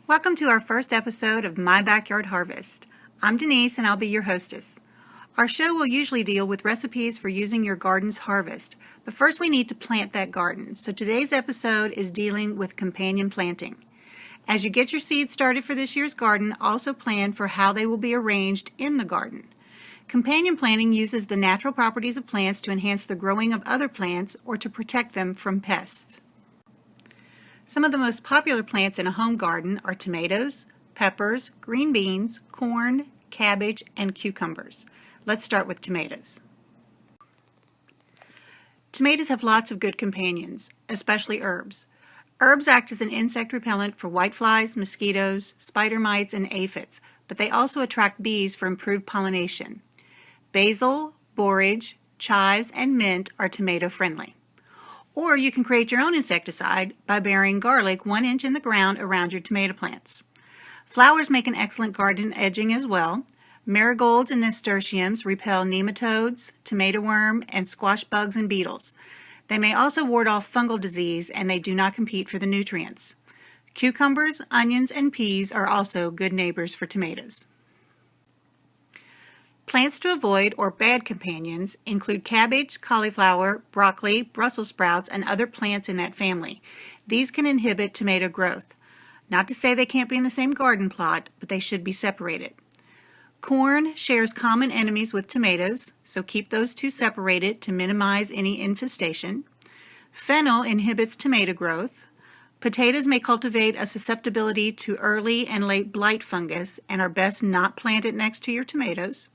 Welcome to our first episode of My Backyard Harvest. I'm Denise and I'll be your hostess. Our show will usually deal with recipes for using your garden's harvest, but first we need to plant that garden. So today's episode is dealing with companion planting. As you get your seeds started for this year's garden, also plan for how they will be arranged in the garden. Companion planting uses the natural properties of plants to enhance the growing of other plants or to protect them from pests. Some of the most popular plants in a home garden are tomatoes, peppers, green beans, corn, cabbage, and cucumbers. Let's start with tomatoes. Tomatoes have lots of good companions, especially herbs. Herbs act as an insect repellent for whiteflies, mosquitoes, spider mites, and aphids, but they also attract bees for improved pollination. Basil, borage, chives, and mint are tomato friendly. Or you can create your own insecticide by burying garlic 1 inch in the ground around your tomato plants. Flowers make an excellent garden edging as well. Marigolds and nasturtiums repel nematodes, tomato worm, and squash bugs and beetles. They may also ward off fungal disease, and they do not compete for the nutrients. Cucumbers, onions, and peas are also good neighbors for tomatoes. Plants to avoid or bad companions include cabbage, cauliflower, broccoli, Brussels sprouts, and other plants in that family. These can inhibit tomato growth. Not to say they can't be in the same garden plot, but they should be separated. Corn shares common enemies with tomatoes, so keep those two separated to minimize any infestation. Fennel inhibits tomato growth. Potatoes may cultivate a susceptibility to early and late blight fungus and are best not planted next to your tomatoes.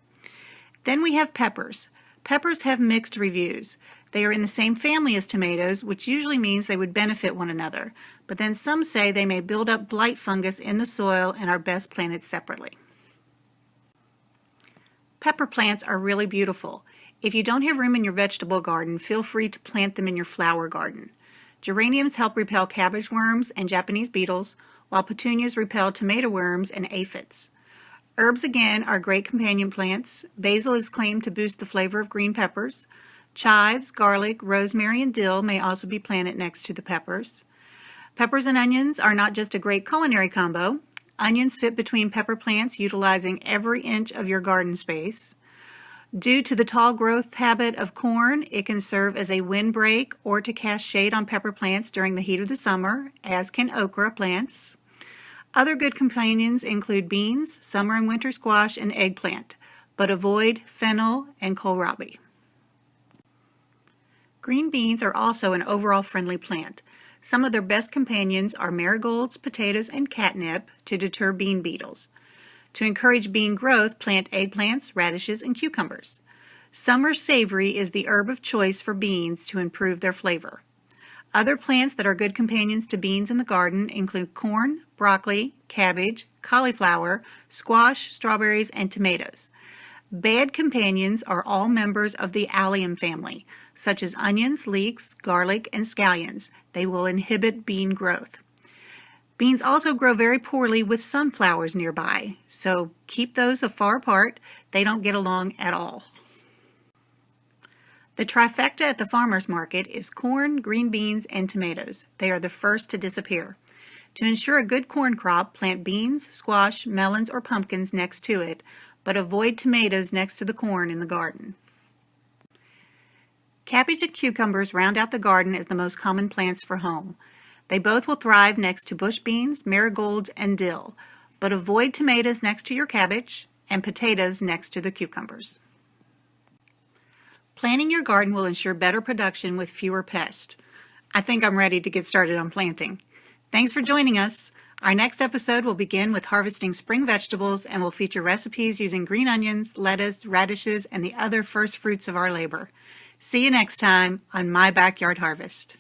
Then we have peppers. Peppers have mixed reviews. They are in the same family as tomatoes, which usually means they would benefit one another, but then some say they may build up blight fungus in the soil and are best planted separately. Pepper plants are really beautiful. If you don't have room in your vegetable garden, feel free to plant them in your flower garden. Geraniums help repel cabbage worms and Japanese beetles, while petunias repel tomato worms and aphids. Herbs, again, are great companion plants. Basil is claimed to boost the flavor of green peppers. Chives, garlic, rosemary, and dill may also be planted next to the peppers. Peppers and onions are not just a great culinary combo. Onions fit between pepper plants, utilizing every inch of your garden space. Due to the tall growth habit of corn, it can serve as a windbreak or to cast shade on pepper plants during the heat of the summer, as can okra plants. Other good companions include beans, summer and winter squash, and eggplant, but avoid fennel and kohlrabi. Green beans are also an overall friendly plant. Some of their best companions are marigolds, potatoes, and catnip to deter bean beetles. To encourage bean growth, plant eggplants, radishes, and cucumbers. Summer savory is the herb of choice for beans to improve their flavor. Other plants that are good companions to beans in the garden include corn, broccoli, cabbage, cauliflower, squash, strawberries, and tomatoes. Bad companions are all members of the allium family, such as onions, leeks, garlic, and scallions. They will inhibit bean growth. Beans also grow very poorly with sunflowers nearby, so keep those far apart. They don't get along at all. The trifecta at the farmer's market is corn, green beans, and tomatoes. They are the first to disappear. To ensure a good corn crop, plant beans, squash, melons, or pumpkins next to it, but avoid tomatoes next to the corn in the garden. Cabbage and cucumbers round out the garden as the most common plants for home. They both will thrive next to bush beans, marigolds, and dill, but avoid tomatoes next to your cabbage and potatoes next to the cucumbers. Planting your garden will ensure better production with fewer pests. I think I'm ready to get started on planting. Thanks for joining us. Our next episode will begin with harvesting spring vegetables and will feature recipes using green onions, lettuce, radishes, and the other first fruits of our labor. See you next time on My Backyard Harvest.